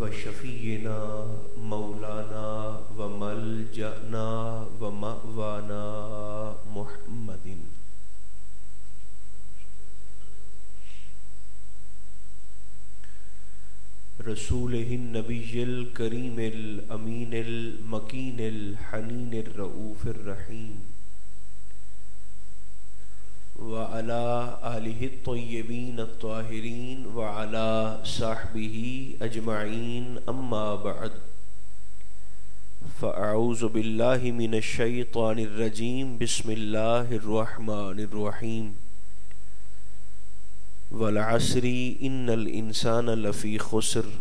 وشفیعنا مولانا وملجأنا ومأوانا محمد رسولہ النبی الکریم الامین المکین الحنین الرؤوف الرحیم وعلى آلہ الطیبین الطاہرین وعلى صحبہ اجمعین اما بعد فاعوذ باللہ من الشیطان الرجیم بسم اللہ الرحمن الرحیم والعصر ان الانسان لفی خسر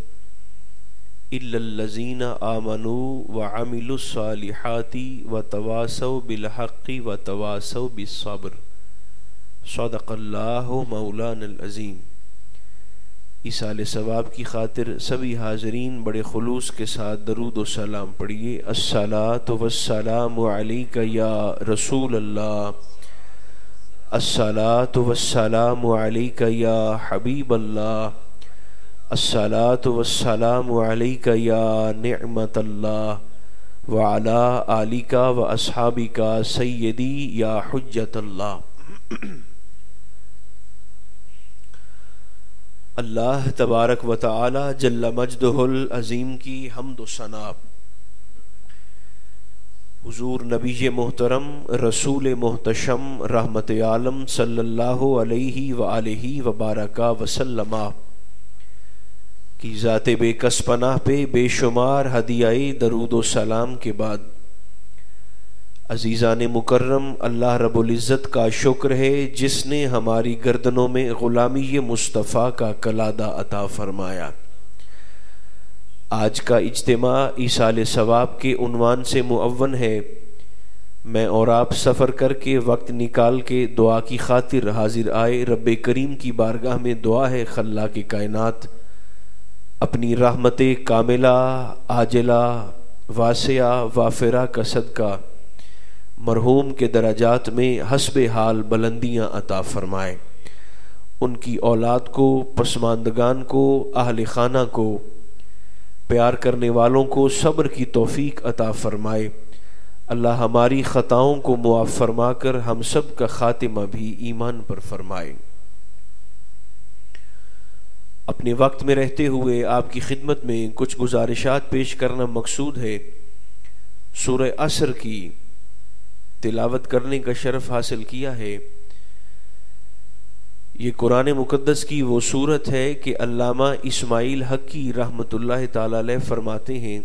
الا الذین آمنوا وعملوا الصالحات وتواصوا بالحق وتواصوا بالصبر صدق اللہ مولانا العظیم۔ ایصال ثواب کی خاطر سبھی حاضرین بڑے خلوص کے ساتھ درود و سلام پڑھیے۔ الصلاۃ والسلام علیک یا رسول اللہ، الصلاۃ والسلام علیک یا حبیب اللہ، الصلاۃ والسلام علیک یا نعمت اللہ، وعلی آلک و اصحابک سیدی یا حجت اللہ۔ اللہ تبارک و تعالی جل مجدہ العظیم کی حمد و ثنا، حضور نبی محترم رسول محتشم رحمت عالم صلی اللہ علیہ وآلہ وبارک وسلم کی ذات بے کس پناہ پہ بے شمار ہدیہ درود و سلام کے بعد عزیزان مکرم، اللہ رب العزت کا شکر ہے جس نے ہماری گردنوں میں غلامی مصطفیٰ کا کلادہ عطا فرمایا۔ آج کا اجتماع ایصال ثواب کے عنوان سے معون ہے۔ میں اور آپ سفر کر کے وقت نکال کے دعا کی خاطر حاضر آئے۔ رب کریم کی بارگاہ میں دعا ہے خلاق کائنات اپنی رحمت کاملہ عاجلہ واسعہ وافرہ کا صدقہ مرحوم کے درجات میں حسب حال بلندیاں عطا فرمائے، ان کی اولاد کو، پسماندگان کو، اہل خانہ کو، پیار کرنے والوں کو صبر کی توفیق عطا فرمائے۔ اللہ ہماری خطاؤں کو معاف فرما کر ہم سب کا خاتمہ بھی ایمان پر فرمائے۔ اپنے وقت میں رہتے ہوئے آپ کی خدمت میں کچھ گزارشات پیش کرنا مقصود ہے۔ سورہ عصر کی تلاوت کرنے کا شرف حاصل کیا ہے۔ یہ قرآن مقدس کی وہ سورت ہے کہ علامہ اسماعیل حقی رحمۃ اللہ تعالی علیہ فرماتے ہیں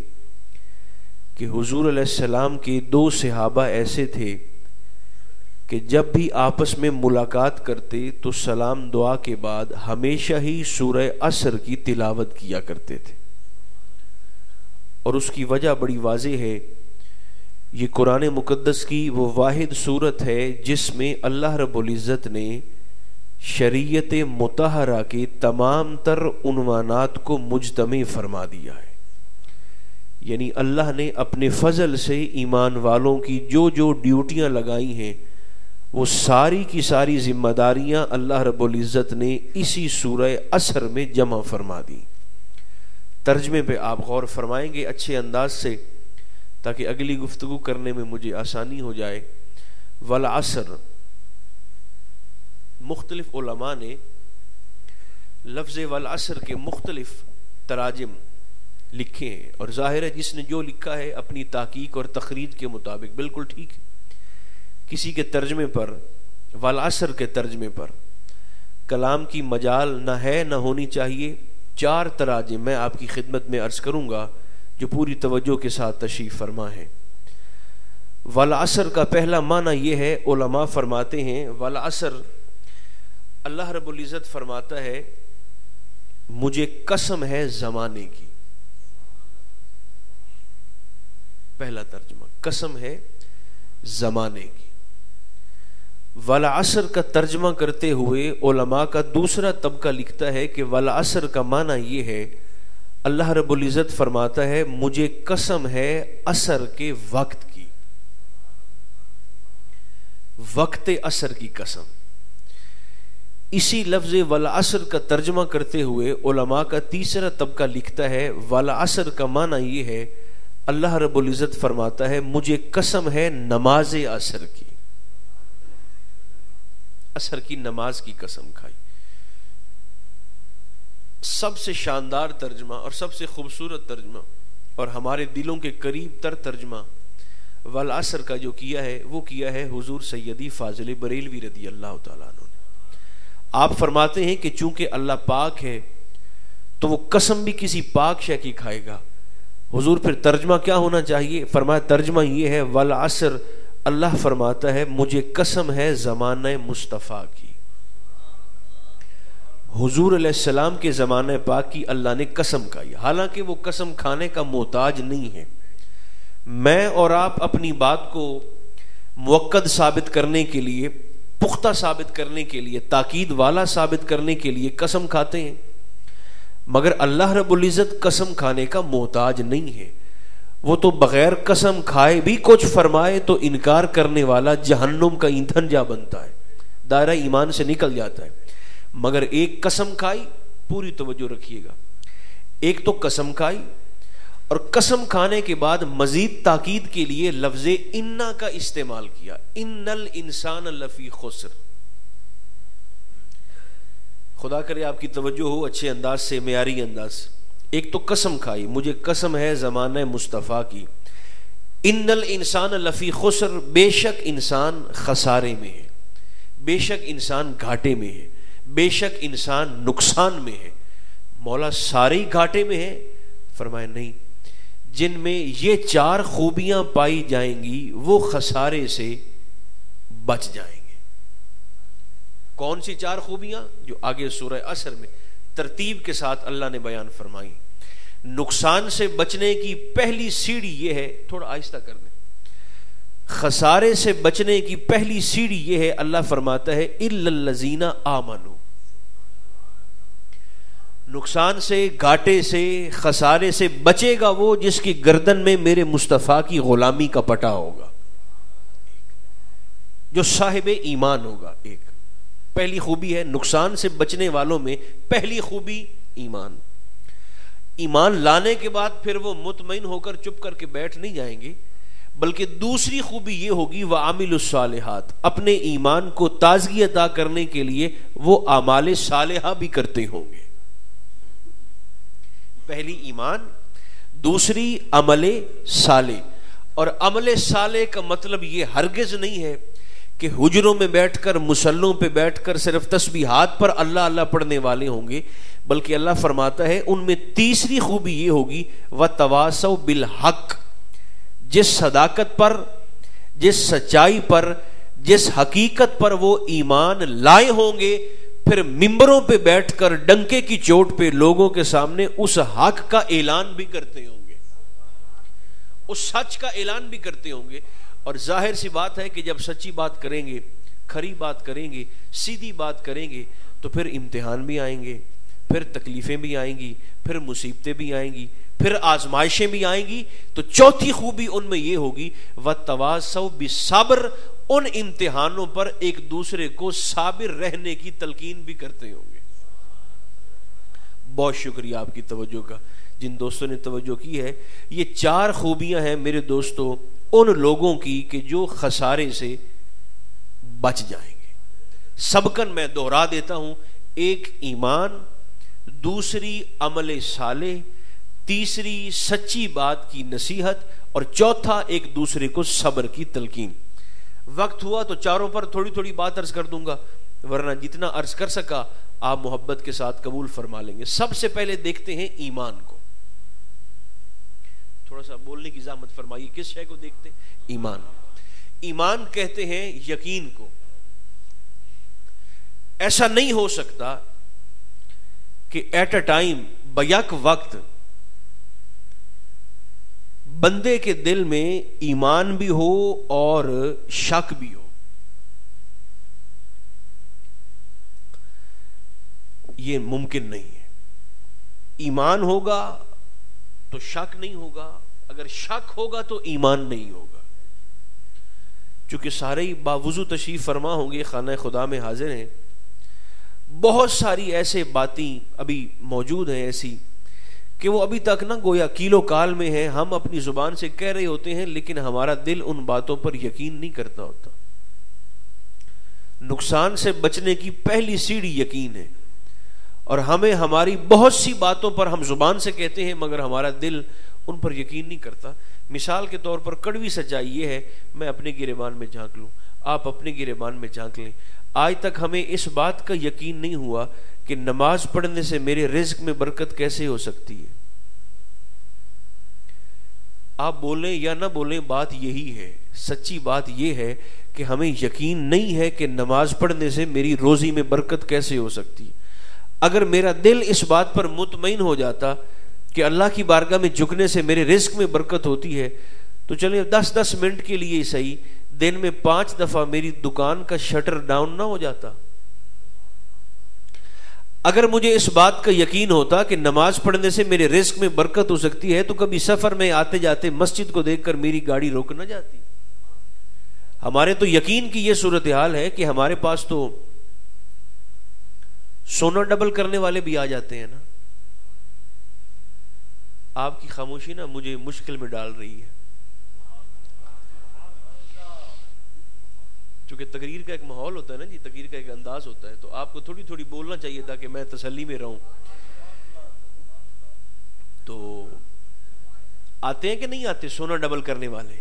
کہ حضور علیہ السلام کے دو صحابہ ایسے تھے کہ جب بھی آپس میں ملاقات کرتے تو سلام دعا کے بعد ہمیشہ ہی سورہ عصر کی تلاوت کیا کرتے تھے، اور اس کی وجہ بڑی واضح ہے۔ یہ قرآن مقدس کی وہ واحد سورت ہے جس میں اللہ رب العزت نے شریعت مطہرہ کے تمام تر عنوانات کو مجتمع فرما دیا ہے۔ یعنی اللہ نے اپنے فضل سے ایمان والوں کی جو جو ڈیوٹیاں لگائی ہیں وہ ساری کی ساری ذمہ داریاں اللہ رب العزت نے اسی سورہ عصر میں جمع فرما دی۔ ترجمے پہ آپ غور فرمائیں گے اچھے انداز سے تاکہ اگلی گفتگو کرنے میں مجھے آسانی ہو جائے۔ والعصر، مختلف علماء نے لفظ والعصر کے مختلف تراجم لکھے ہیں، اور ظاہر ہے جس نے جو لکھا ہے اپنی تحقیق اور تخریج کے مطابق بالکل ٹھیک ہے۔ کسی کے ترجمے پر، والعصر کے ترجمے پر کلام کی مجال نہ ہے نہ ہونی چاہیے۔ 4 تراجم میں آپ کی خدمت میں عرض کروں گا جو پوری توجہ کے ساتھ تشریف فرما ہے۔ والعصر کا پہلا معنی یہ ہے، علماء فرماتے ہیں والعصر، اللہ رب العزت فرماتا ہے مجھے قسم ہے زمانے کی۔ پہلا ترجمہ قسم ہے زمانے کی۔ والعصر کا ترجمہ کرتے ہوئے علماء کا دوسرا طبقہ لکھتا ہے کہ والعصر کا معنی یہ ہے، اللہ رب العزت فرماتا ہے مجھے قسم ہے عصر کے وقت کی، وقت عصر کی قسم۔ اسی لفظ والعصر کا ترجمہ کرتے ہوئے علماء کا تیسرا طبقہ لکھتا ہے والعصر کا معنی یہ ہے، اللہ رب العزت فرماتا ہے مجھے قسم ہے نماز عصر کی، عصر کی نماز کی قسم کھائی۔ سب سے شاندار ترجمہ اور سب سے خوبصورت ترجمہ اور ہمارے دلوں کے قریب تر ترجمہ والعصر کا جو کیا ہے وہ کیا ہے حضور سیدی فاضل بریلوی رضی اللہ تعالیٰ عنہ نے۔ آپ فرماتے ہیں کہ چونکہ اللہ پاک ہے تو وہ قسم بھی کسی پاک شے کی کھائے گا۔ حضور پھر ترجمہ کیا ہونا چاہیے؟ فرمایا ترجمہ یہ ہے والعصر، اللہ فرماتا ہے مجھے قسم ہے زمانہ مصطفیٰ کی، حضور علیہ السلام کے زمانہ پاک کی اللہ نے قسم کھائی، حالانکہ وہ قسم کھانے کا محتاج نہیں ہے۔ میں اور آپ اپنی بات کو مؤکد ثابت کرنے کے لیے، پختہ ثابت کرنے کے لیے، تاکید والا ثابت کرنے کے لیے قسم کھاتے ہیں، مگر اللہ رب العزت قسم کھانے کا محتاج نہیں ہے۔ وہ تو بغیر قسم کھائے بھی کچھ فرمائے تو انکار کرنے والا جہنم کا ایندھن جا بنتا ہے، دائرہ ایمان سے نکل جاتا ہے۔ مگر ایک قسم کھائی، پوری توجہ رکھیے گا، ایک تو قسم کھائی اور قسم کھانے کے بعد مزید تاکید کے لیے لفظ انا کا استعمال کیا، ان الانسان لفی خسر۔ خدا کرے آپ کی توجہ ہو اچھے انداز سے، معیاری انداز سے۔ ایک تو قسم کھائی، مجھے قسم ہے زمانہ مصطفیٰ کی، ان الانسان لفی خسر، بے شک انسان خسارے میں ہے، بے شک انسان گھاٹے میں ہے، بے شک انسان نقصان میں ہے۔ مولا سارے ہی گھاٹے میں ہے؟ فرمایا نہیں، جن میں یہ چار خوبیاں پائی جائیں گی وہ خسارے سے بچ جائیں گے۔ کون سی چار خوبیاں؟ جو آگے سورہ عصر میں ترتیب کے ساتھ اللہ نے بیان فرمائی۔ نقصان سے بچنے کی پہلی سیڑھی یہ ہے، تھوڑا آہستہ کر دیں، خسارے سے بچنے کی پہلی سیڑھی یہ ہے، اللہ فرماتا ہے الا الذین آمنوا۔ نقصان سے، گھاٹے سے، خسارے سے بچے گا وہ جس کی گردن میں میرے مصطفیٰ کی غلامی کا پٹا ہوگا، جو صاحب ایمان ہوگا۔ ایک پہلی خوبی ہے، نقصان سے بچنے والوں میں پہلی خوبی ایمان۔ ایمان لانے کے بعد پھر وہ مطمئن ہو کر چپ کر کے بیٹھ نہیں جائیں گے، بلکہ دوسری خوبی یہ ہوگی وَعَمِلُوا الصَّالِحَاتِ، اپنے ایمان کو تازگی عطا کرنے کے لیے وہ اعمال صالحہ بھی کرتے ہوں گے۔ پہلی ایمان، دوسری عمل صالح۔ اور عمل صالح کا مطلب یہ ہرگز نہیں ہے کہ حجروں میں بیٹھ کر، مصلوں پہ بیٹھ کر صرف تسبیحات پر اللہ اللہ پڑھنے والے ہوں گے، بلکہ اللہ فرماتا ہے ان میں تیسری خوبی یہ ہوگی وَتَوَاصَوْا بِالْحَقِّ، جس صداقت پر، جس سچائی پر، جس حقیقت پر وہ ایمان لائے ہوں گے، پھر ممبروں پہ بیٹھ کر ڈنکے کی چوٹ پہ لوگوں کے سامنے اس حق کا اعلان بھی کرتے ہوں گے، اس سچ کا اعلان بھی کرتے ہوں گے۔ اور ظاہر سی بات ہے کہ جب سچی بات کریں گے، کھری بات کریں گے، سیدھی بات کریں گے تو پھر امتحان بھی آئیں گے، پھر تکلیفیں بھی آئیں گی، پھر مصیبتیں بھی آئیں گی، پھر آزمائشیں بھی آئیں گی۔ تو چوتھی خوبی ان میں یہ ہوگی وَتَوَاصَوْا بِالصَّبْرِ، ان امتحانوں پر ایک دوسرے کو صابر رہنے کی تلقین بھی کرتے ہوں گے۔ بہت شکریہ آپ کی توجہ کا، جن دوستوں نے توجہ کی ہے۔ یہ چار خوبیاں ہیں میرے دوستوں ان لوگوں کی کہ جو خسارے سے بچ جائیں گے۔ سبقاً میں دوہرا دیتا ہوں، ایک ایمان، دوسری عمل صالح، تیسری سچی بات کی نصیحت، اور چوتھا ایک دوسرے کو صبر کی تلقین۔ وقت ہوا تو چاروں پر تھوڑی تھوڑی بات عرض کر دوں گا، ورنہ جتنا عرض کر سکا آپ محبت کے ساتھ قبول فرما لیں گے۔ سب سے پہلے دیکھتے ہیں ایمان کو، تھوڑا سا بولنے کی زحمت فرمائیے، کس شے کو دیکھتے ہیں؟ ایمان۔ ایمان کہتے ہیں یقین کو۔ ایسا نہیں ہو سکتا کہ ایٹ اے ٹائم، بیک وقت، بندے کے دل میں ایمان بھی ہو اور شک بھی ہو۔ یہ ممکن نہیں ہے۔ ایمان ہوگا تو شک نہیں ہوگا، اگر شک ہوگا تو ایمان نہیں ہوگا۔ چونکہ سارے ہی باوضو تشریف فرما ہوں گے، خانہ خدا میں حاضر ہیں، بہت ساری ایسے باتیں ابھی موجود ہیں ایسی کہ وہ ابھی تک نہ گویا کیلو کال میں ہیں، ہم اپنی زبان سے کہہ رہے ہوتے ہیں لیکن ہمارا دل ان باتوں پر یقین نہیں کرتا ہوتا. نقصان سے بچنے کی پہلی سیڑھی یقین ہے، اور ہمیں ہماری بہت سی باتوں پر ہم زبان سے کہتے ہیں مگر ہمارا دل ان پر یقین نہیں کرتا. مثال کے طور پر کڑوی سچائی یہ ہے، میں اپنے گریبان میں جھانک لوں، آپ اپنے گریبان میں جھانک لیں، آج تک ہمیں اس بات کا یقین نہیں ہوا کہ نماز پڑھنے سے میرے رزق میں برکت کیسے ہو سکتی ہے. آپ بولیں یا نہ بولیں، بات یہی ہے، سچی بات یہ ہے کہ ہمیں یقین نہیں ہے کہ نماز پڑھنے سے میری روزی میں برکت کیسے ہو سکتی ہے. اگر میرا دل اس بات پر مطمئن ہو جاتا کہ اللہ کی بارگاہ میں جھکنے سے میرے رزق میں برکت ہوتی ہے تو چلیں 10-10 منٹ کے لیے صحیح دن میں 5 دفعہ میری دکان کا شٹر ڈاؤن نہ ہو جاتا. اگر مجھے اس بات کا یقین ہوتا کہ نماز پڑھنے سے میرے رزق میں برکت ہو سکتی ہے تو کبھی سفر میں آتے جاتے مسجد کو دیکھ کر میری گاڑی روک نہ جاتی. ہمارے تو یقین کی یہ صورتحال ہے کہ ہمارے پاس تو سونا ڈبل کرنے والے بھی آ جاتے ہیں نا. آپ کی خاموشی نا مجھے مشکل میں ڈال رہی ہے، چونکہ تقریر کا ایک ماحول ہوتا ہے نا جی، تقریر کا ایک انداز ہوتا ہے، تو آپ کو تھوڑی تھوڑی بولنا چاہیے تاکہ میں تسلی میں رہوں. تو آتے ہیں کہ نہیں آتے سونا ڈبل کرنے والے،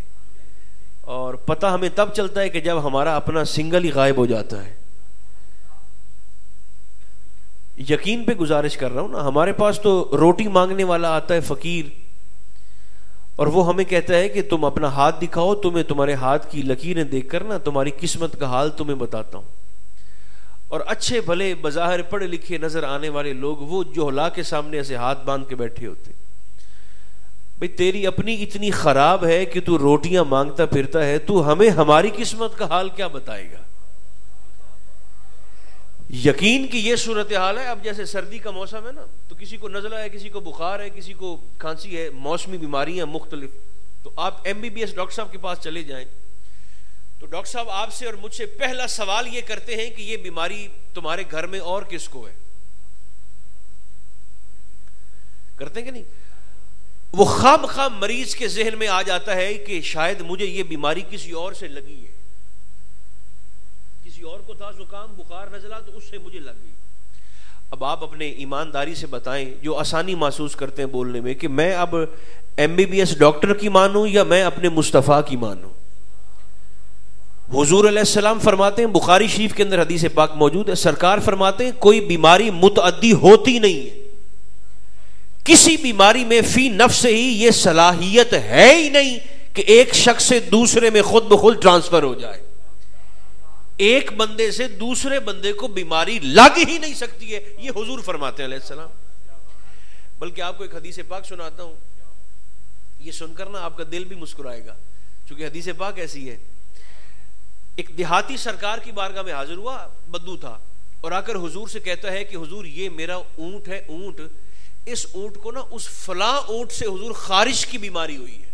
اور پتہ ہمیں تب چلتا ہے کہ جب ہمارا اپنا سنگل ہی غائب ہو جاتا ہے. یقین پہ گزارش کر رہا ہوں نا، ہمارے پاس تو روٹی مانگنے والا آتا ہے فقیر، اور وہ ہمیں کہتا ہے کہ تم اپنا ہاتھ دکھاؤ، تمہیں تمہارے ہاتھ کی لکیریں دیکھ کر نا تمہاری قسمت کا حال تمہیں بتاتا ہوں. اور اچھے بھلے بظاہر پڑھے لکھے نظر آنے والے لوگ وہ جوہلا کے سامنے ایسے ہاتھ باندھ کے بیٹھے ہوتے. بھئی تیری اپنی اتنی خراب ہے کہ تو روٹیاں مانگتا پھرتا ہے، تو ہمیں ہماری قسمت کا حال کیا بتائے گا. یقین کی یہ صورتحال ہے. اب جیسے سردی کا موسم ہے نا، تو کسی کو نزلہ ہے، کسی کو بخار ہے، کسی کو کھانسی ہے، موسمی بیماریاں مختلف. تو آپ MBBS ڈاکٹر صاحب کے پاس چلے جائیں تو ڈاکٹر صاحب آپ سے اور مجھ سے پہلا سوال یہ کرتے ہیں کہ یہ بیماری تمہارے گھر میں اور کس کو ہے. کرتے ہیں کہ نہیں؟ وہ خواہ مریض کے ذہن میں آ جاتا ہے کہ شاید مجھے یہ بیماری کسی اور سے لگی ہے، کسی اور کو تھا زکام بخار نزلہ تو اس سے مجھے لگ گئی. اب آپ اپنے ایمانداری سے بتائیں جو آسانی محسوس کرتے ہیں بولنے میں، کہ میں اب MBBS ڈاکٹر کی مانوں یا میں اپنے مصطفیٰ کی مانوں. حضور علیہ السلام فرماتے ہیں، بخاری شریف کے اندر حدیث پاک موجود ہے، سرکار فرماتے ہیں کوئی بیماری متعدی ہوتی نہیں ہے، کسی بیماری میں فی نفس ہی یہ صلاحیت ہے ہی نہیں کہ ایک شخص سے دوسرے میں خود بخود ٹرانسفر ہو جائے. ایک بندے سے دوسرے بندے کو بیماری لگ ہی نہیں سکتی ہے، یہ حضور فرماتے ہیں علیہ السلام. بلکہ آپ کو ایک حدیث پاک سناتا ہوں، یہ سن کر نا آپ کا دل بھی مسکرائے گا، چونکہ حدیث پاک ایسی ہے. ایک دیہاتی سرکار کی بارگاہ میں حاضر ہوا، بدو تھا، اور آ کر حضور سے کہتا ہے کہ حضور یہ میرا اونٹ ہے، اونٹ، اس اونٹ کو نا اس فلاں اونٹ سے حضور خارش کی بیماری ہوئی ہے،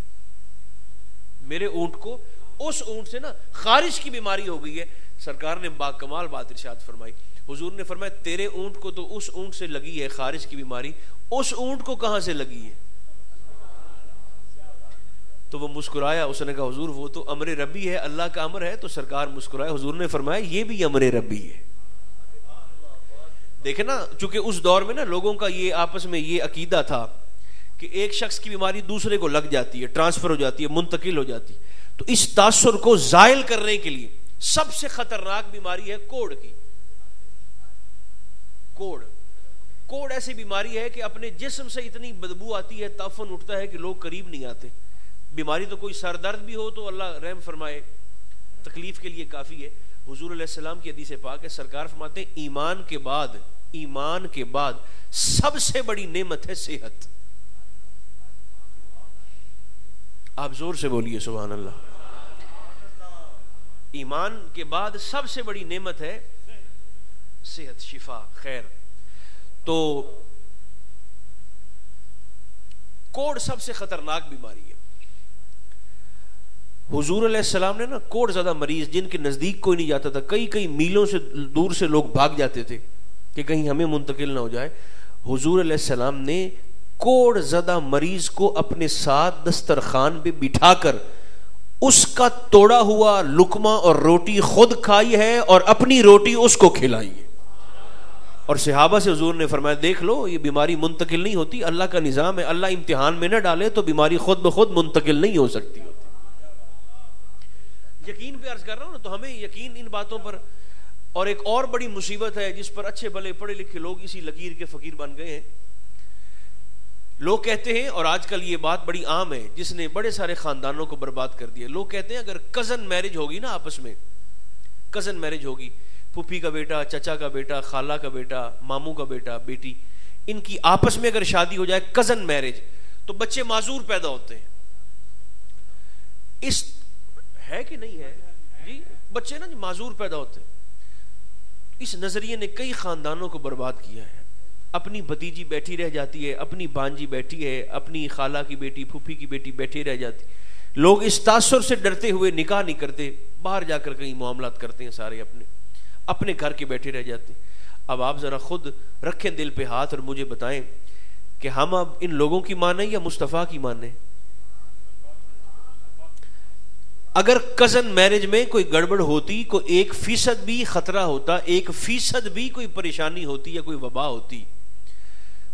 میرے اونٹ کو اس اونٹ سے نا خارش کی بیماری ہو گئی ہے. سرکار نے با کمال بات ارشاد فرمائی. حضور نے فرمایا تیرے اونٹ کو تو اس اونٹ سے لگی ہے خارش کی بیماری، اس اونٹ کو کہاں سے لگی ہے؟ تو وہ مسکرایا، اس نے کہا حضور وہ تو امر ربی ہے، اللہ کا امر ہے. تو سرکار مسکرائے، حضور نے فرمایا یہ بھی امر ربی ہے. دیکھیں نا، چونکہ اس دور میں نا لوگوں کا یہ آپس میں یہ عقیدہ تھا کہ ایک شخص کی بیماری دوسرے کو لگ جاتی ہے، ٹرانسفر ہو جاتی ہے، منتقل ہو جاتی. تو اس تاثر کو زائل کرنے کے لیے سب سے خطرناک بیماری ہے کوڑ کی. کوڑ ایسی بیماری ہے کہ اپنے جسم سے اتنی بدبو آتی ہے، تعفن اٹھتا ہے کہ لوگ قریب نہیں آتے. بیماری تو کوئی سر درد بھی ہو تو اللہ رحم فرمائے، تکلیف کے لیے کافی ہے. حضور علیہ السلام کی حدیث پاک ہے، سرکار فرماتے ہیں ایمان کے بعد سب سے بڑی نعمت ہے صحت. آپ زور سے بولیے سبحان اللہ. ایمان کے بعد سب سے بڑی نعمت ہے صحت، شفا، خیر. تو کوڑ سب سے خطرناک بیماری ہے. حضور علیہ السلام نے نا کوڑ زدہ مریض جن کے نزدیک کوئی نہیں جاتا تھا، کئی میلوں سے دور سے لوگ بھاگ جاتے تھے، کہ کہیں ہمیں منتقل نہ ہو جائے. حضور علیہ السلام نے کوڑ زدہ مریض کو اپنے ساتھ دسترخوان پہ بٹھا کر اس کا توڑا ہوا لقمہ اور روٹی خود کھائی ہے اور اپنی روٹی اس کو کھلائی ہے. اور صحابہ سے حضور نے فرمایا دیکھ لو یہ بیماری منتقل نہیں ہوتی, اللہ کا نظام ہے, اللہ امتحان میں نہ ڈالے تو بیماری خود بخود منتقل نہیں ہو سکتی ہوتی. یقین پہ عرض کر رہا ہوں نا, تو ہمیں یقین ان باتوں پر. اور ایک اور بڑی مصیبت ہے جس پر اچھے بھلے پڑھے لکھے لوگ اسی لکیر کے فقیر بن گئے ہیں. لوگ کہتے ہیں, اور آج کل یہ بات بڑی عام ہے جس نے بڑے سارے خاندانوں کو برباد کر دیا, لوگ کہتے ہیں اگر کزن میرج ہوگی نا, آپس میں کزن میرج ہوگی, پھوپھی کا بیٹا, چچا کا بیٹا, خالہ کا بیٹا, ماموں کا بیٹا بیٹی, ان کی آپس میں اگر شادی ہو جائے کزن میرج, تو بچے معذور پیدا ہوتے ہیں. اس ہے کہ نہیں ہے جی, بچے نا معذور پیدا ہوتے ہیں. اس نظریے نے کئی خاندانوں کو برباد کیا ہے. اپنی بھتیجی بیٹھی رہ جاتی ہے, اپنی بانجی بیٹھی ہے, اپنی خالہ کی بیٹی, پھوپھی کی بیٹی بیٹھی رہ جاتی. لوگ اس تاثر سے ڈرتے ہوئے نکاح نہیں کرتے, باہر جا کر کہیں معاملات کرتے ہیں, سارے اپنے گھر کے بیٹھے رہ جاتے ہیں. اب آپ ذرا خود رکھیں دل پہ ہاتھ اور مجھے بتائیں کہ ہم اب ان لوگوں کی مانیں یا مصطفیٰ کی مانیں؟ اگر کزن میرج میں کوئی گڑبڑ ہوتی, کوئی 1% بھی خطرہ ہوتا, 1% بھی کوئی پریشانی ہوتی یا کوئی وبا ہوتی,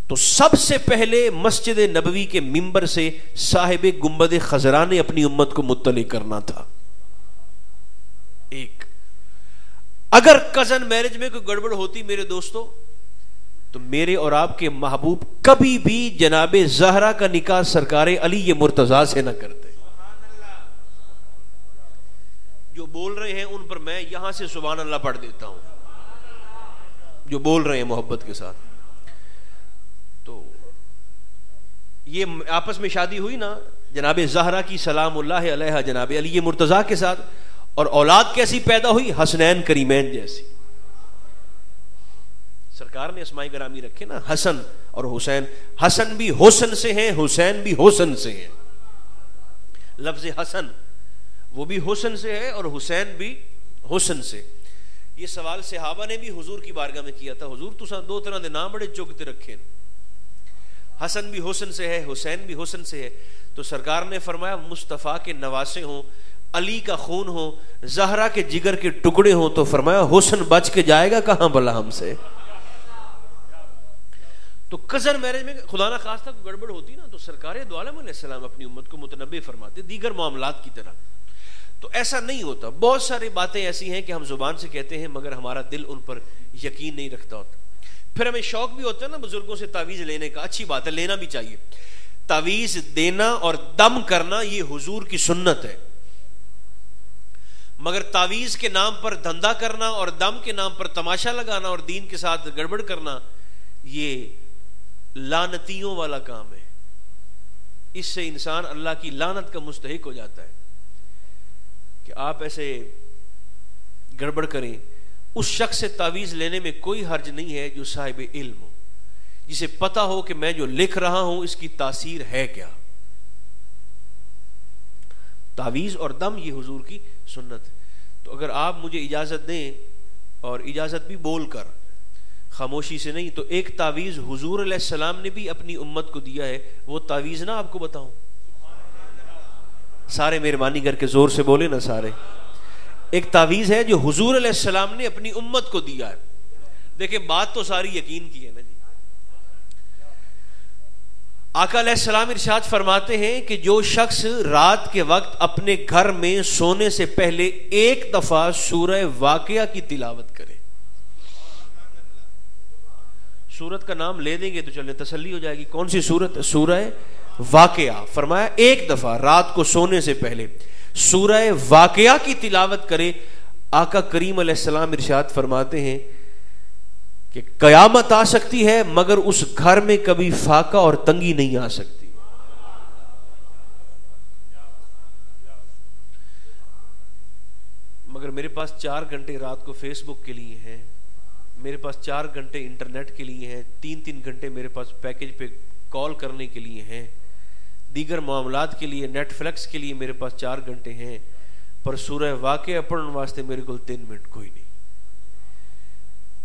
تو سب سے پہلے مسجد نبوی کے منبر سے صاحب گنبد خضرا نے اپنی امت کو مطلع کرنا تھا. ایک اگر کزن میرج میں کوئی گڑبڑ ہوتی میرے دوستو, تو میرے اور آپ کے محبوب کبھی بھی جناب زہرا کا نکاح سرکار علی مرتضیٰ سے نہ کرتے. جو بول رہے ہیں ان پر میں یہاں سے سبحان اللہ پڑھ دیتا ہوں, جو بول رہے ہیں محبت کے ساتھ. تو یہ آپس میں شادی ہوئی نا جناب زہرا کی سلام اللہ علیہا جناب علی مرتضیٰ کے ساتھ, اور اولاد کیسی پیدا ہوئی؟ حسنین کریمین جیسی. سرکار نے اسماء گرامی رکھے نا, حسن اور حسین. حسن بھی حسن سے ہیں, حسین بھی حسن سے ہیں. لفظ حسن وہ بھی حسن سے ہے اور حسین بھی حسن سے. یہ سوال صحابہ نے بھی حضور کی بارگاہ میں کیا تھا, حضور تو دو طرح دے نام بڑے چوکتے رکھے, حسن بھی حسن سے ہے, حسین بھی حسن سے ہے. تو سرکار نے فرمایا مصطفیٰ کے نواسے ہوں, علی کا خون ہو, زہرا کے جگر کے ٹکڑے ہوں, تو فرمایا حسن بچ کے جائے گا کہاں بلا ہم سے. تو کزن میرج میں خدا نہ خواستہ گڑبڑ ہوتی نا, تو سرکار دو عالم علیہ السلام اپنی امت کو متنبع فرماتے دیگر معاملات کی طرح. تو ایسا نہیں ہوتا. بہت ساری باتیں ایسی ہیں کہ ہم زبان سے کہتے ہیں مگر ہمارا دل ان پر یقین نہیں رکھتا ہوتا. پھر ہمیں شوق بھی ہوتا ہے نا بزرگوں سے تعویذ لینے کا, اچھی بات ہے, لینا بھی چاہیے. تعویذ دینا اور دم کرنا یہ حضور کی سنت ہے, مگر تعویذ کے نام پر دھندا کرنا اور دم کے نام پر تماشا لگانا اور دین کے ساتھ گڑبڑ کرنا یہ لعنتیوں والا کام ہے. اس سے انسان اللہ کی لعنت کا مستحق ہو جاتا ہے کہ آپ ایسے گڑبڑ کریں. اس شخص سے تعویذ لینے میں کوئی حرج نہیں ہے جو صاحب علم ہو, جسے پتا ہو کہ میں جو لکھ رہا ہوں اس کی تاثیر ہے کیا. تعویذ اور دم یہ حضور کی سنت ہے. تو اگر آپ مجھے اجازت دیں, اور اجازت بھی بول کر, خاموشی سے نہیں, تو ایک تعویذ حضور علیہ السلام نے بھی اپنی امت کو دیا ہے, وہ تعویذ نہ آپ کو بتاؤں؟ سارے مہربانی کر کے زور سے بولے نا سارے. ایک تعویذ ہے جو حضور علیہ السلام نے اپنی امت کو دیا ہے. دیکھیں بات تو ساری یقین کی ہے نا جی. آقا علیہ السلام ارشاد فرماتے ہیں کہ جو شخص رات کے وقت اپنے گھر میں سونے سے پہلے ایک دفعہ سورہ واقعہ کی تلاوت کرے, سورت کا نام لے دیں گے تو چلے تسلی ہو جائے گی. کون سی سورت؟ سورہ واقعہ. فرمایا ایک دفعہ رات کو سونے سے پہلے سورہ واقعہ کی تلاوت کرے. آقا کریم علیہ السلام ارشاد فرماتے ہیں کہ قیامت آ سکتی ہے مگر اس گھر میں کبھی فاقہ اور تنگی نہیں آ سکتی. مگر میرے پاس 4 گھنٹے رات کو فیس بک کے لیے ہیں, میرے پاس 4 گھنٹے انٹرنیٹ کے لیے ہیں, 3 گھنٹے میرے پاس پیکج پہ کال کرنے کے لیے ہیں, دیگر معاملات کے لیے نیٹ فلیکس کے لیے میرے پاس 4 گھنٹے ہیں, پر سورہ واقعہ پڑھنے واسطے میرے کو 3 منٹ کوئی نہیں.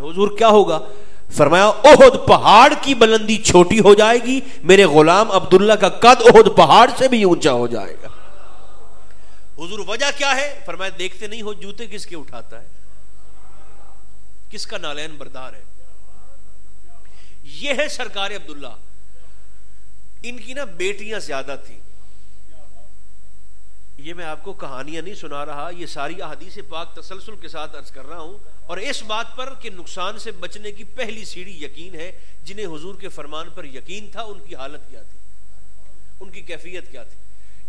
حضور کیا ہوگا؟ فرمایا احد پہاڑ کی بلندی چھوٹی ہو جائے گی، میرے غلام عبداللہ کا قد احد پہاڑ سے بھی اونچا ہو جائے گا۔ حضور وجہ کیا ہے؟ فرمایا دیکھتے نہیں ہو جوتے کس کے اٹھاتا ہے، کس کا نالین بردار ہے؟ یہ ہے سرکار عبداللہ۔ ان کی نا بیٹیاں زیادہ تھیں، یہ میں آپ کو کہانیاں نہیں سنا رہا، یہ ساری احادیث پاک تسلسل کے ساتھ عرض کر رہا ہوں، اور اس بات پر کہ نقصان سے بچنے کی پہلی سیڑھی یقین ہے۔ جنہیں حضور کے فرمان پر یقین تھا ان کی حالت کیا تھی، ان کی کیفیت کیا تھی؟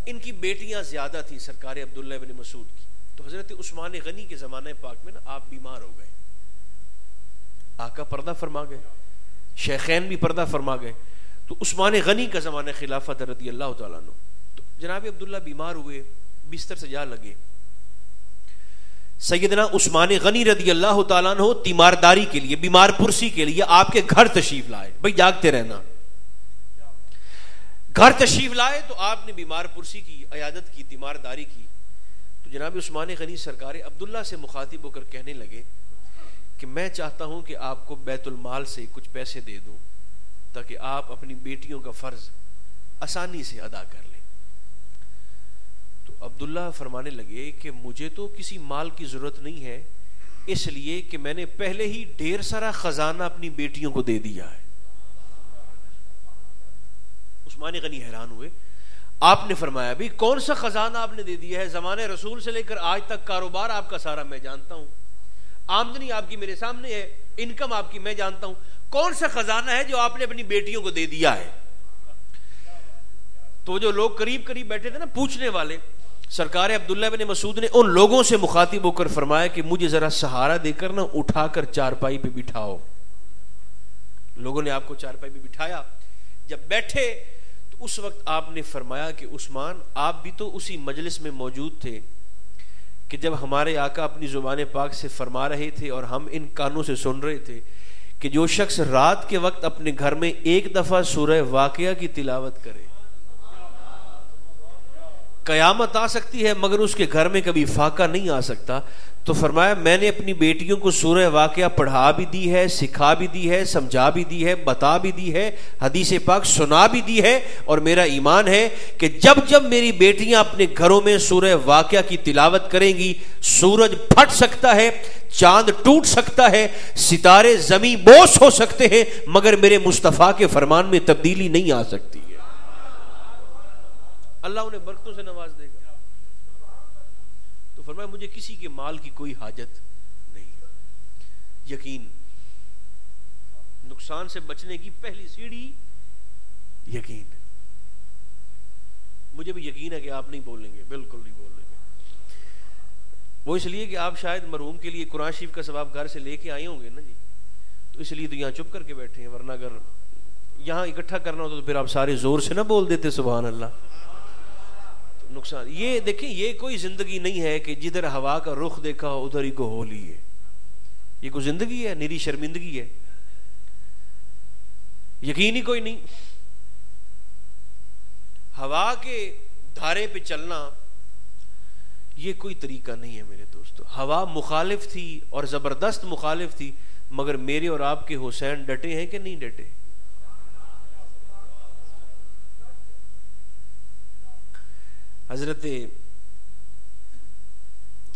ان کی بیٹیاں زیادہ تھیں سرکار عبداللہ بن مسعود کی۔ تو حضرت عثمان غنی کے زمانہ پاک میں نا آپ بیمار ہو گئے، آقا پردہ فرما گئے، شیخین بھی پردہ فرما گئے، تو عثمان غنی کا زمانہ خلافت رضی اللہ تعالیٰ عنہ۔ تو جناب عبداللہ بیمار ہوئے، بستر سے جا لگے، سیدنا عثمان غنی رضی اللہ تعالیٰ عنہ تیمارداری کے لیے، بیمار پرسی کے لیے آپ کے گھر تشریف لائے، بھئی جاگتے رہنا۔ گھر تشریف لائے تو آپ نے بیمار پرسی کی، عیادت کی، تیمارداری کی۔ تو جناب عثمان غنی سرکار عبداللہ سے مخاطب ہو کر کہنے لگے کہ میں چاہتا ہوں کہ آپ کو بیت المال سے کچھ پیسے دے دوں تاکہ آپ اپنی بیٹیوں کا فرض آسانی سے ادا کر لیں۔ تو عبداللہ فرمانے لگے کہ مجھے تو کسی مال کی ضرورت نہیں ہے، اس لیے کہ میں نے پہلے ہی ڈھیر سارا خزانہ اپنی بیٹیوں کو دے دیا ہے۔ عثمان غنی حیران ہوئے۔ آپ نے فرمایا بھی کون سا خزانہ آپ نے دے دیا ہے؟ زمانے رسول سے لے کر آج تک کاروبار آپ کا سارا میں جانتا ہوں، آمدنی آپ کی میرے سامنے ہے، انکم آپ کی میں جانتا ہوں، کون سا خزانہ ہے جو آپ نے اپنی بیٹیوں کو دے دیا ہے؟ تو جو لوگ قریب قریب بیٹھے تھے نا پوچھنے والے، سرکار عبداللہ بن مسعود نے ان لوگوں سے مخاطب ہو کر فرمایا کہ مجھے ذرا سہارا دے کر نا اٹھا کر چارپائی پہ بٹھاؤ۔ لوگوں نے آپ کو چارپائی پہ بٹھایا، جب بیٹھے تو اس وقت آپ نے فرمایا کہ عثمان آپ بھی تو اسی مجلس میں موجود تھے کہ جب ہمارے آقا اپنی زبان پاک سے فرما رہے تھے اور ہم ان کانوں سے سن رہے تھے کہ جو شخص رات کے وقت اپنے گھر میں ایک دفعہ سورہ واقعہ کی تلاوت کرے قیامت آ سکتی ہے مگر اس کے گھر میں کبھی فاقہ نہیں آ سکتا۔ تو فرمایا میں نے اپنی بیٹیوں کو سورہ واقعہ پڑھا بھی دی ہے، سکھا بھی دی ہے، سمجھا بھی دی ہے، بتا بھی دی ہے، حدیث پاک سنا بھی دی ہے، اور میرا ایمان ہے کہ جب جب میری بیٹیاں اپنے گھروں میں سورہ واقعہ کی تلاوت کریں گی، سورج پھٹ سکتا ہے، چاند ٹوٹ سکتا ہے، ستارے زمین بوس ہو سکتے ہیں، مگر میرے مصطفیٰ کے فرمان میں تبدیلی نہیں آ سکتی ہے۔ اللہ انہیں برکتوں سے نواز دے گا۔ تو فرمایا مجھے کسی کے مال کی کوئی حاجت نہیں۔ یقین، نقصان سے بچنے کی پہلی سیڑھی یقین۔ مجھے بھی یقین ہے کہ آپ نہیں بولیں گے، بالکل نہیں بولیں گے۔ وہ اس لیے کہ آپ شاید مرحوم کے لیے قرآن شریف کا ثواب گھر سے لے کے آئے ہوں گے نا جی، تو اس لیے تو یہاں چپ کر کے بیٹھے ہیں، ورنہ اگر یہاں اکٹھا کرنا ہوتا تو پھر آپ سارے زور سے نہ بول دیتے سبحان اللہ۔ نقصان یہ دیکھیں، یہ کوئی زندگی نہیں ہے کہ جدھر ہوا کا رخ دیکھا ادھر ہی کو ہو لی ہے۔ یہ کوئی زندگی ہے؟ نیری شرمندگی ہے، یقین ہی کوئی نہیں۔ ہوا کے دھارے پہ چلنا یہ کوئی طریقہ نہیں ہے میرے دوستو۔ ہوا مخالف تھی اور زبردست مخالف تھی، مگر میرے اور آپ کے حسین ڈٹے ہیں کہ نہیں ڈٹے؟ حضرت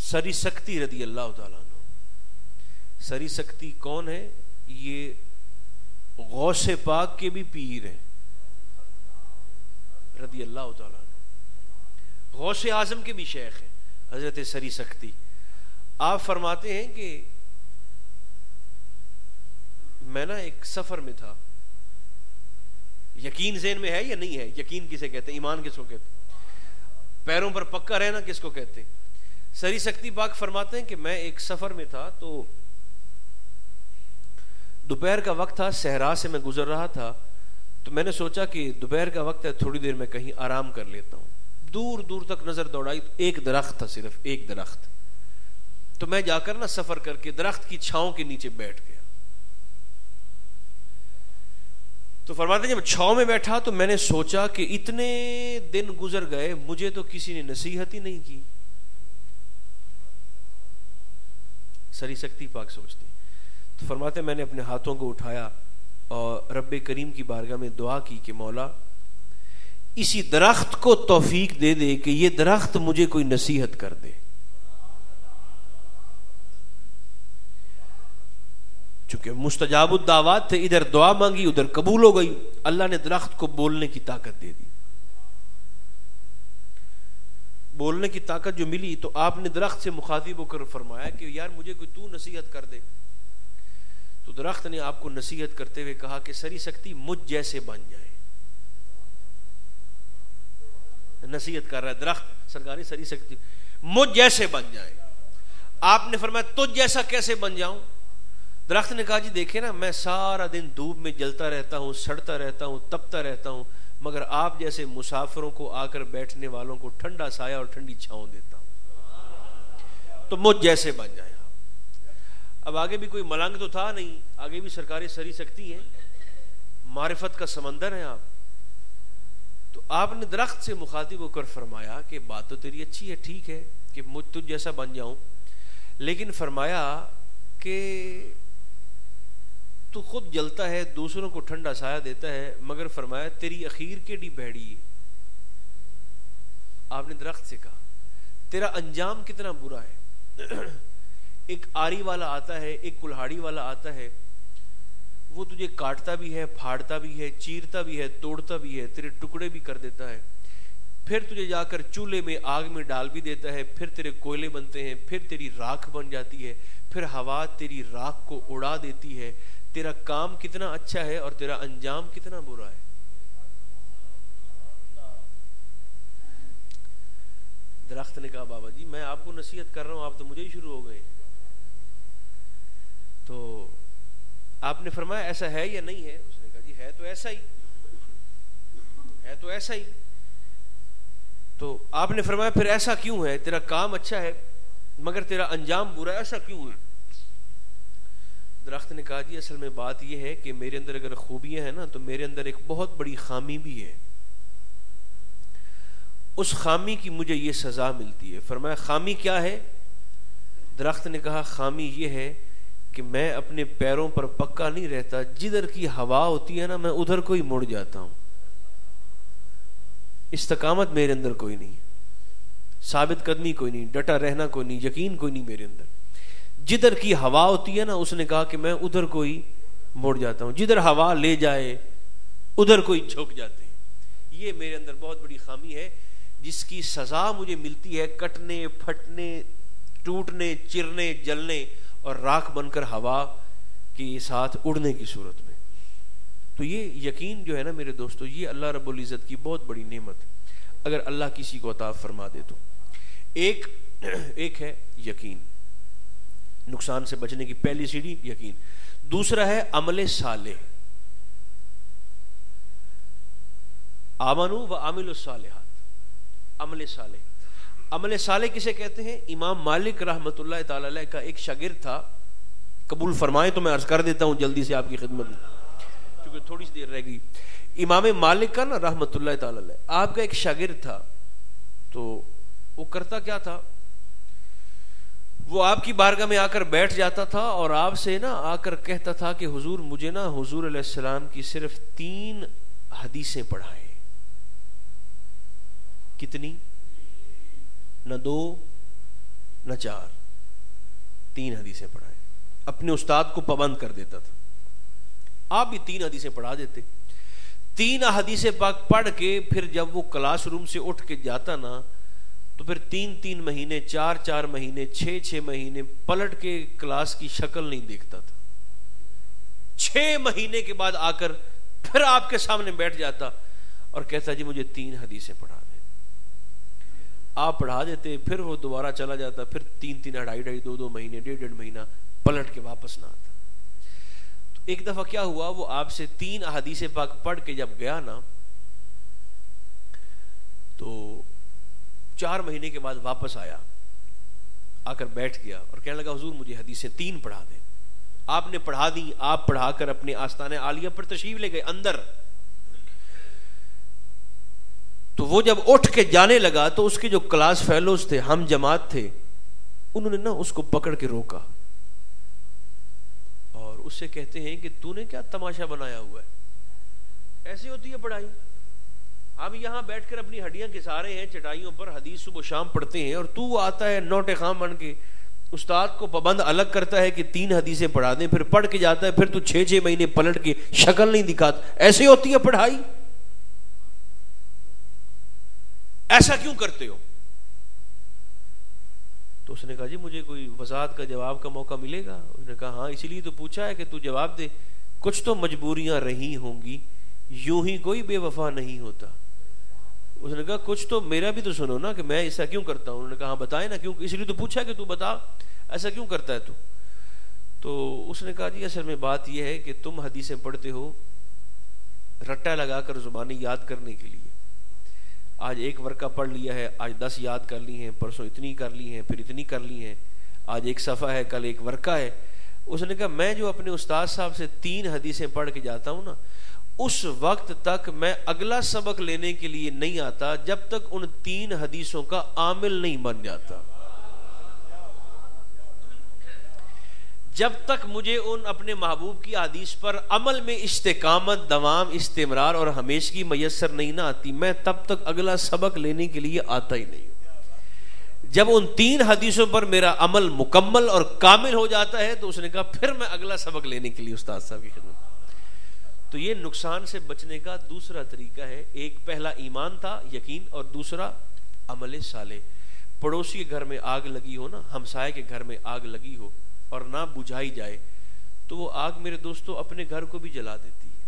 سری سکتی رضی اللہ تعالیٰ عنہ، سری سکتی کون ہے؟ یہ غوث پاک کے بھی پیر ہیں رضی اللہ تعالیٰ عنہ، غوث اعظم کے بھی شیخ ہیں حضرت سری سکتی۔ آپ فرماتے ہیں کہ میں نا ایک سفر میں تھا، یقین ذہن میں ہے یا نہیں ہے؟ یقین کسے کہتے ہیں؟ ایمان کس کو کہتے ہیں؟ پیروں پر پکا رہنا کس کو کہتے ہیں؟ سری سکتی پاک فرماتے ہیں کہ میں ایک سفر میں تھا، تو دوپہر کا وقت تھا، صحرا سے میں گزر رہا تھا، تو میں نے سوچا کہ دوپہر کا وقت ہے، تھوڑی دیر میں کہیں آرام کر لیتا ہوں۔ دور دور تک نظر دوڑائی، ایک درخت تھا، صرف ایک درخت، تو میں جا کر نا سفر کر کے درخت کی چھاؤں کے نیچے بیٹھ گیا۔ تو فرماتے ہیں جب چھاؤں میں بیٹھا تو میں نے سوچا کہ اتنے دن گزر گئے، مجھے تو کسی نے نصیحت ہی نہیں کی۔ سری سکتی پاک سوچتی، تو فرماتے میں نے اپنے ہاتھوں کو اٹھایا اور رب کریم کی بارگاہ میں دعا کی کہ مولا اسی درخت کو توفیق دے دے کہ یہ درخت مجھے کوئی نصیحت کر دے. چونکہ مستجاب الدعوات تھے, ادھر دعا مانگی ادھر قبول ہو گئی, اللہ نے درخت کو بولنے کی طاقت دے دی. بولنے کی طاقت جو ملی تو آپ نے درخت سے مخاطب ہو کر فرمایا کہ یار مجھے کوئی تو نصیحت کر دے. تو درخت نے آپ کو نصیحت کرتے ہوئے کہا کہ سری سکتی مجھ جیسے بن جائے. نصیحت کر رہا ہے درخت, سرکاری سری سکتی مجھ جیسے بن جائے. آپ نے فرمایا تجھ جیسا کیسے بن جاؤں؟ درخت نے کہا جی دیکھیں نا, میں سارا دن دھوپ میں جلتا رہتا ہوں, سڑتا رہتا ہوں, تپتا رہتا ہوں, مگر آپ جیسے مسافروں کو آ کر بیٹھنے والوں کو ٹھنڈا سایہ اور ٹھنڈی چھاؤں دیتا ہوں, تو مجھ جیسے بن جائے. اب آگے بھی کوئی ملنگ تو تھا نہیں, آگے بھی سرکاری سری سکتی ہیں, معرفت کا سمندر ہے آپ. تو آپ نے درخت سے مخاطب ہو کر فرمایا کہ بات تو تیری اچھی ہے, ٹھیک ہے کہ مجھ تجھ جیسا بن جاؤں, لیکن فرمایا کہ تو خود جلتا ہے, دوسروں کو ٹھنڈا سایہ دیتا ہے, مگر فرمایا تیری اخیر کیڑی بہڑی. آپ نے درخت سے کہا تیرا انجام کتنا برا ہے. ایک آری والا آتا ہے, ایک کلہاڑی والا آتا ہے, وہ تجھے کاٹتا بھی ہے, پھاڑتا بھی ہے, چیرتا بھی ہے, توڑتا بھی ہے, تیرے ٹکڑے بھی کر دیتا ہے, پھر تجھے جا کر چولہے میں آگ میں ڈال بھی دیتا ہے, پھر تیرے کوئلے بنتے ہیں, پھر تیری راکھ بن جاتی ہے, پھر ہوا تیری راکھ کو اڑا دیتی ہے. تیرا کام کتنا اچھا ہے اور تیرا انجام کتنا برا ہے. درخت نے کہا بابا جی میں آپ کو نصیحت کر رہا ہوں, آپ تو مجھے ہی شروع ہو گئے. تو آپ نے فرمایا ایسا ہے یا نہیں ہے؟ اس نے کہا جی ہے تو ایسا ہی, ہے تو ایسا ہی. تو آپ نے فرمایا پھر ایسا کیوں ہے؟ تیرا کام اچھا ہے مگر تیرا انجام برا ہے, ایسا کیوں ہے؟ درخت نے کہا جی اصل میں بات یہ ہے کہ میرے اندر اگر خوبیاں ہیں نا تو میرے اندر ایک بہت بڑی خامی بھی ہے, اس خامی کی مجھے یہ سزا ملتی ہے. فرمایا خامی کیا ہے؟ درخت نے کہا خامی یہ ہے کہ میں اپنے پیروں پر پکا نہیں رہتا, جدھر کی ہوا ہوتی ہے نا میں ادھر کو ہی مڑ جاتا ہوں. استقامت میرے اندر کوئی نہیں, ثابت قدمی کوئی نہیں, ڈٹا رہنا کوئی نہیں, یقین کوئی نہیں میرے اندر. جدھر کی ہوا ہوتی ہے نا, اس نے کہا کہ میں ادھر کو ہی مڑ جاتا ہوں, جدھر ہوا لے جائے ادھر کو ہی جھک جاتے ہیں. یہ میرے اندر بہت بڑی خامی ہے جس کی سزا مجھے ملتی ہے کٹنے, پھٹنے, ٹوٹنے, چرنے, جلنے اور راکھ بن کر ہوا کے ساتھ اڑنے کی صورت میں. تو یہ یقین جو ہے نا میرے دوستو, یہ اللہ رب العزت کی بہت بڑی نعمت, اگر اللہ کسی کو عطا فرما دے تو. ایک ہے یقین, نقصان سے بچنے کی پہلی سیڑھی یقین. دوسرا ہے عمل صالح, آمنو و عاملوا الصالحات. عمل صالح, عمل صالح کسے کہتے ہیں؟ امام مالک رحمت اللہ تعالی علیہ کا ایک شاگرد تھا, قبول فرمائے تو میں عرض کر دیتا ہوں جلدی سے آپ کی خدمت میں, کیونکہ تھوڑی سی دیر رہ گئی. امام مالک کا نا رحمت اللہ تعالی علیہ آپ کا ایک شاگرد تھا. تو وہ کرتا کیا تھا, وہ آپ کی بارگاہ میں آ کر بیٹھ جاتا تھا اور آپ سے نا آ کر کہتا تھا کہ حضور مجھے نا حضور علیہ السلام کی صرف 3 حدیثیں پڑھائیں. کتنی؟ نہ 2 نہ 4, 3 حدیثیں پڑھائیں. اپنے استاد کو پابند کر دیتا تھا, آپ بھی 3 حدیثیں پڑھا دیتے. 3 حدیثیں پاک پڑھ کے پھر جب وہ کلاس روم سے اٹھ کے جاتا نا تو پھر 3 مہینے, 4 مہینے, 6 مہینے پلٹ کے کلاس کی شکل نہیں دیکھتا تھا. 6 مہینے کے بعد آ کر پھر آپ کے سامنے بیٹھ جاتا اور کہتا جی مجھے 3 حدیثیں پڑھا دیں. آپ پڑھا دیتے, پھر وہ دوبارہ چلا جاتا, پھر 3 2.5 2 مہینے, 1.5 مہینہ پلٹ کے واپس نہ آتا. تو ایک دفعہ کیا ہوا, وہ آپ سے 3 احادیث پاک پڑھ کے جب گیا نا تو 4 مہینے کے بعد واپس آیا, آ کر بیٹھ گیا اور کہنے لگا حضور مجھے حدیثیں 3 پڑھا دیں. آپ نے پڑھا دی, آپ پڑھا کر اپنے آستانہ عالیہ پر تشریف لے گئے اندر. تو وہ جب اٹھ کے جانے لگا تو اس کے جو کلاس فیلوز تھے, ہم جماعت تھے, انہوں نے نا اس کو پکڑ کے روکا اور اس سے کہتے ہیں کہ تو نے کیا تماشا بنایا ہوا ہے, ایسی ہوتی ہے پڑھائی. ہم یہاں بیٹھ کر اپنی ہڈیاں گھسا رہے ہیں چٹائیوں پر, حدیث صبح شام پڑھتے ہیں, اور تو آتا ہے نوٹے خام بن کے استاد کو پابند الگ کرتا ہے کہ 3 حدیثیں پڑھا دیں, پھر پڑھ کے جاتا ہے, پھر تو 6 مہینے پلٹ کے شکل نہیں دکھاتا. ایسی ہوتی ہے پڑھائی؟ ایسا کیوں کرتے ہو؟ تو اس نے کہا جی مجھے کوئی وضاحت کا جواب کا موقع ملے گا. اس نے کہا ہاں اسی لیے تو پوچھا ہے کہ تو جواب دے. کچھ تو مجبوریاں رہی ہوں گی, یوں ہی کوئی بے وفا نہیں ہوتا. اس نے کہا کچھ تو میرا بھی تو سنو نا کہ میں ایسا کیوں کرتا ہوں. انہوں نے کہا ہاں بتائے نا کیوں, اس لیے تو پوچھا کہ تو بتا ایسا کیوں کرتا ہے تو. تو اس نے کہا جی اصل میں بات یہ ہے کہ تم حدیثیں پڑھتے ہو رٹا لگا کر زبانی یاد کرنے کے لیے. آج 1 ورقہ پڑھ لیا ہے, آج 10 یاد کر لی ہیں, پرسوں اتنی کر لی ہیں, پھر اتنی کر لی ہیں, آج 1 صفحہ ہے, کل 1 ورقہ ہے. اس نے کہا میں جو اپنے استاد صاحب سے 3 حدیثیں پڑھ کے جاتا ہوں نا, اس وقت تک میں اگلا سبق لینے کے لیے نہیں آتا جب تک ان 3 حدیثوں کا عامل نہیں بن جاتا. جب تک مجھے ان اپنے محبوب کی حدیث پر عمل میں استقامت, دوام, استمرار اور ہمیشگی میسر نہیں نہ آتی, میں تب تک اگلا سبق لینے کے لیے آتا ہی نہیں. جب ان 3 حدیثوں پر میرا عمل مکمل اور کامل ہو جاتا ہے تو اس نے کہا پھر میں اگلا سبق لینے کے لیے استاد صاحب کی خدمت. تو یہ نقصان سے بچنے کا دوسرا طریقہ ہے. ایک پہلا ایمان تھا, یقین, اور دوسرا عمل صالح. پڑوسی کے گھر میں آگ لگی ہو نا, ہمسائے کے گھر میں آگ لگی ہو اور نہ بجھائی جائے تو وہ آگ میرے دوستو اپنے گھر کو بھی جلا دیتی ہے.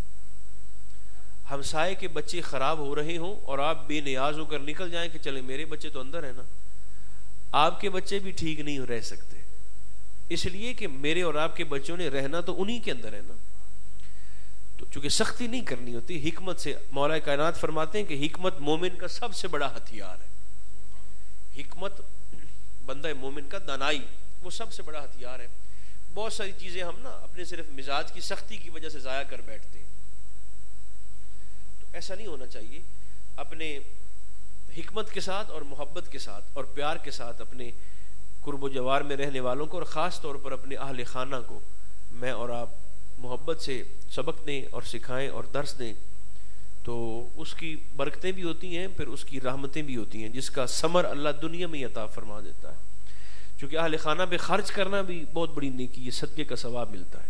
ہمسائے کے بچے خراب ہو رہے ہوں اور آپ بے نیاز ہو کر نکل جائیں کہ چلے میرے بچے تو اندر ہے نا, آپ کے بچے بھی ٹھیک نہیں رہ سکتے, اس لیے کہ میرے اور آپ کے بچوں نے رہنا تو انہی کے اندر ہے نا. تو چونکہ سختی نہیں کرنی ہوتی, حکمت سے. مولا کائنات فرماتے ہیں کہ حکمت مومن کا سب سے بڑا ہتھیار ہے. حکمت بندہ مومن کا, دانائی, وہ سب سے بڑا ہتھیار ہے. بہت ساری چیزیں ہم نا اپنے صرف مزاج کی سختی کی وجہ سے ضائع کر بیٹھتے ہیں. تو ایسا نہیں ہونا چاہیے. اپنے حکمت کے ساتھ اور محبت کے ساتھ اور پیار کے ساتھ اپنے قرب و جوار میں رہنے والوں کو, اور خاص طور پر اپنے اہل خانہ کو میں اور آپ محبت سے سبق دیں اور سکھائیں اور درس دیں, تو اس کی برکتیں بھی ہوتی ہیں, پھر اس کی رحمتیں بھی ہوتی ہیں, جس کا ثمر اللہ دنیا میں عطا فرما دیتا ہے. چونکہ اہل خانہ پہ خرچ کرنا بھی بہت بڑی نیکی ہے, صدقے کا ثواب ملتا ہے.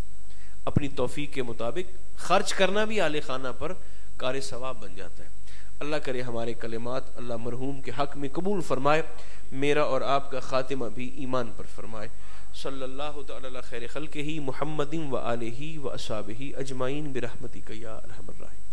اپنی توفیق کے مطابق خرچ کرنا بھی اہل خانہ پر کار ثواب بن جاتا ہے. اللہ کرے ہمارے کلمات اللہ مرحوم کے حق میں قبول فرمائے, میرا اور آپ کا خاتمہ بھی ایمان پر فرمائے. صلی اللہ تعالی علی خیر خلقہ محمد و آلہ و اصحابہ اجمعین برحمتک یا ارحم الراحمین.